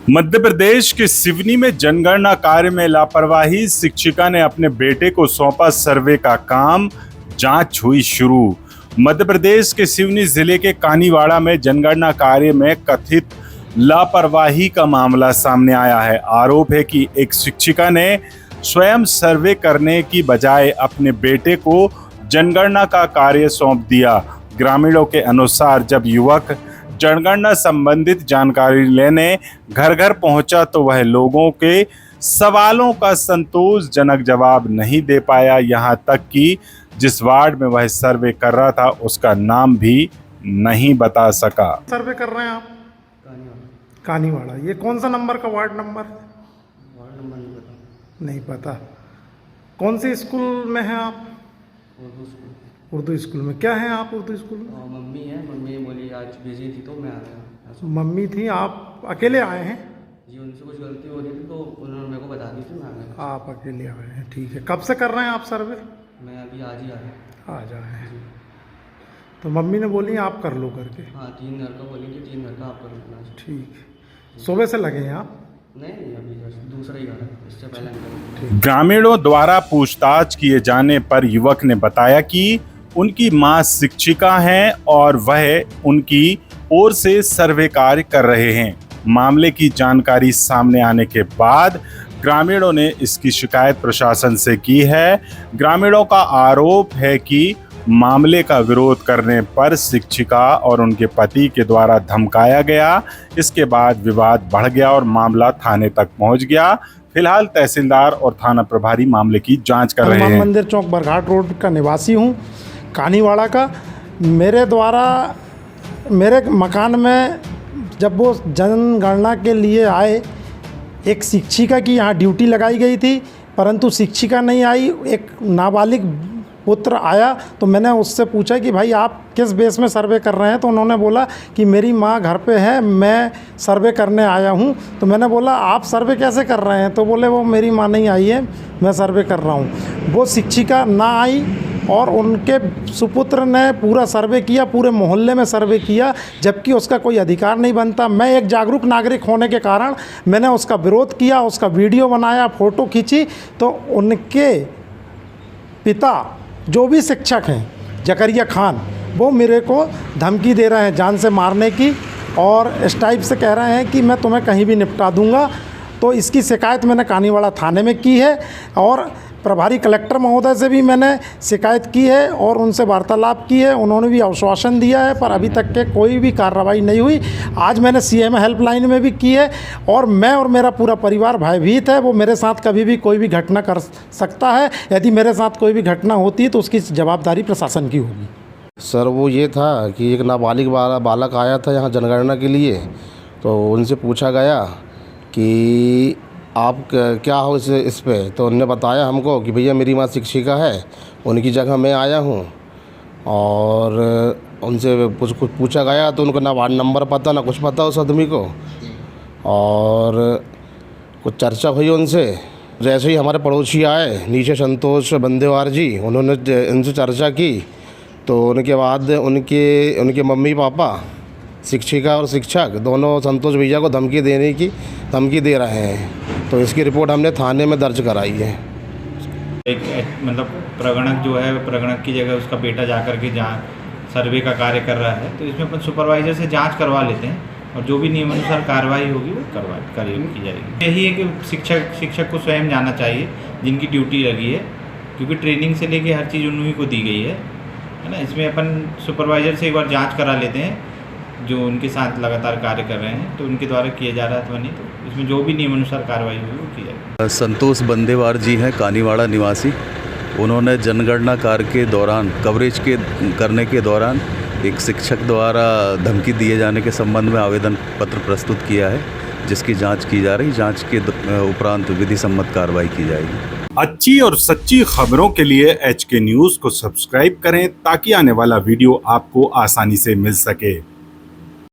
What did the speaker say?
मध्य प्रदेश के सिवनी में जनगणना कार्य में लापरवाही, शिक्षिका ने अपने बेटे को सौंपा सर्वे का काम, जांच हुई शुरू। मध्य प्रदेश के सिवनी जिले के कानीवाड़ा में जनगणना कार्य में कथित लापरवाही का मामला सामने आया है। आरोप है कि एक शिक्षिका ने स्वयं सर्वे करने की बजाय अपने बेटे को जनगणना का कार्य सौंप दिया। ग्रामीणों के अनुसार जब युवक जनगणना संबंधित जानकारी लेने घर घर पहुंचा तो वह लोगों के सवालों का संतोषजनक जवाब नहीं दे पाया। यहां तक कि जिस वार्ड में वह सर्वे कर रहा था उसका नाम भी नहीं बता सका। सर्वे कर रहे हैं आप? कानीवाड़ा। ये कौन सा नंबर का वार्ड नंबर? वार्ड नंबर नहीं पता। कौन से स्कूल में हैं आप? उर्दू स्कूल। उर्दू स्कूल में क्या है आप उर्दू स्कूल में? मम्मी है, मम्मी बोली आज बिजी थी तो मैं आ गया। मम्मी थी, आप अकेले आए हैं? जी, उनसे कुछ गलती हो रही थी तो उन्होंने मेरे को बता दी थी, मैं आ गया। आप अकेले आए हैं, ठीक है। कब से कर रहे हैं आप सर्वे? मैं अभी आज ही आया। आ जाए हैं। तो मम्मी ने बोली आप कर लो करके? हाँ, 3 घर का बोली कि 3 घर का आप कर लेना। ठीक है। सुबह से लगे हैं आप? नहीं, अभी दूसरा ही घर है, इससे पहले नहीं। ग्रामीणों द्वारा पूछताछ किए जाने पर युवक ने बताया कि उनकी मां शिक्षिका हैं और वह उनकी ओर से सर्वे कार्य कर रहे हैं। मामले की जानकारी सामने आने के बाद ग्रामीणों ने इसकी शिकायत प्रशासन से की है। ग्रामीणों का आरोप है कि मामले का विरोध करने पर शिक्षिका और उनके पति के द्वारा धमकाया गया। इसके बाद विवाद बढ़ गया और मामला थाने तक पहुंच गया। फिलहाल तहसीलदार और थाना प्रभारी मामले की जांच कर रहे हैं। मंदिर चौक बरघाट रोड का निवासी हूं, कानीवाड़ा का। मेरे द्वारा मेरे मकान में जब वो जनगणना के लिए आए, एक शिक्षिका की यहाँ ड्यूटी लगाई गई थी, परंतु शिक्षिका नहीं आई। एक नाबालिग पुत्र आया तो मैंने उससे पूछा कि भाई आप किस बेस में सर्वे कर रहे हैं? तो उन्होंने बोला कि मेरी माँ घर पे है, मैं सर्वे करने आया हूँ। तो मैंने बोला आप सर्वे कैसे कर रहे हैं? तो बोले वो मेरी माँ नहीं आई है, मैं सर्वे कर रहा हूँ। वो शिक्षिका ना आई और उनके सुपुत्र ने पूरा सर्वे किया, पूरे मोहल्ले में सर्वे किया, जबकि उसका कोई अधिकार नहीं बनता। मैं एक जागरूक नागरिक होने के कारण मैंने उसका विरोध किया, उसका वीडियो बनाया, फ़ोटो खींची। तो उनके पिता जो भी शिक्षक हैं जकरिया खान, वो मेरे को धमकी दे रहे हैं जान से मारने की, और इस टाइप से कह रहे हैं कि मैं तुम्हें कहीं भी निपटा दूंगा। तो इसकी शिकायत मैंने कानीवाड़ा थाने में की है और प्रभारी कलेक्टर महोदय से भी मैंने शिकायत की है और उनसे वार्तालाप की है। उन्होंने भी आश्वासन दिया है, पर अभी तक के कोई भी कार्रवाई नहीं हुई। आज मैंने सीएम हेल्पलाइन में भी की है और मैं और मेरा पूरा परिवार भयभीत है। वो मेरे साथ कभी भी कोई भी घटना कर सकता है। यदि मेरे साथ कोई भी घटना होती है तो उसकी जवाबदारी प्रशासन की होगी। सर, वो ये था कि एक नाबालिग बालक आया था यहाँ जनगणना के लिए, तो उनसे पूछा गया कि आप क्या हो इस पे? तो उन्होंने बताया हमको कि भैया मेरी माँ शिक्षिका है, उनकी जगह मैं आया हूँ। और उनसे कुछ पूछा गया तो उनको ना वार्ड नंबर पता, ना कुछ पता उस आदमी को। और कुछ चर्चा हुई उनसे। जैसे ही हमारे पड़ोसी आए नीचे, संतोष बंदेवार जी, उन्होंने उनसे चर्चा की। तो उनके बाद उनके मम्मी पापा, शिक्षिका और शिक्षक दोनों संतोष भैया को धमकी दे रहे हैं। तो इसकी रिपोर्ट हमने थाने में दर्ज कराई है। एक मतलब प्रगणक जो है, प्रगणक की जगह उसका बेटा जाकर के जहाँ सर्वे का कार्य कर रहा है, तो इसमें अपन सुपरवाइजर से जांच करवा लेते हैं और जो भी नियमानुसार कार्रवाई होगी वो की जाएगी। यही है कि शिक्षक को स्वयं जाना चाहिए जिनकी ड्यूटी लगी है, क्योंकि ट्रेनिंग से लेके हर चीज़ उन्हीं को दी गई है ना। इसमें अपन सुपरवाइजर से एक बार जाँच करा लेते हैं जो उनके साथ लगातार कार्य कर रहे हैं, तो उनके द्वारा किया जा रहा है अथवा नहीं, तो इसमें जो भी नियमानुसार कार्रवाई हुई वो की जाएगी। संतोष बंदेवार जी हैं, कानीवाड़ा निवासी। उन्होंने जनगणना कार्य के दौरान कवरेज करने के दौरान एक शिक्षक द्वारा धमकी दिए जाने के संबंध में आवेदन पत्र प्रस्तुत किया है, जिसकी जांच की जा रही। जांच के उपरांत विधि सम्मत कार्रवाई की जाएगी। अच्छी और सच्ची खबरों के लिए HK न्यूज़ को सब्सक्राइब करें ताकि आने वाला वीडियो आपको आसानी से मिल सके।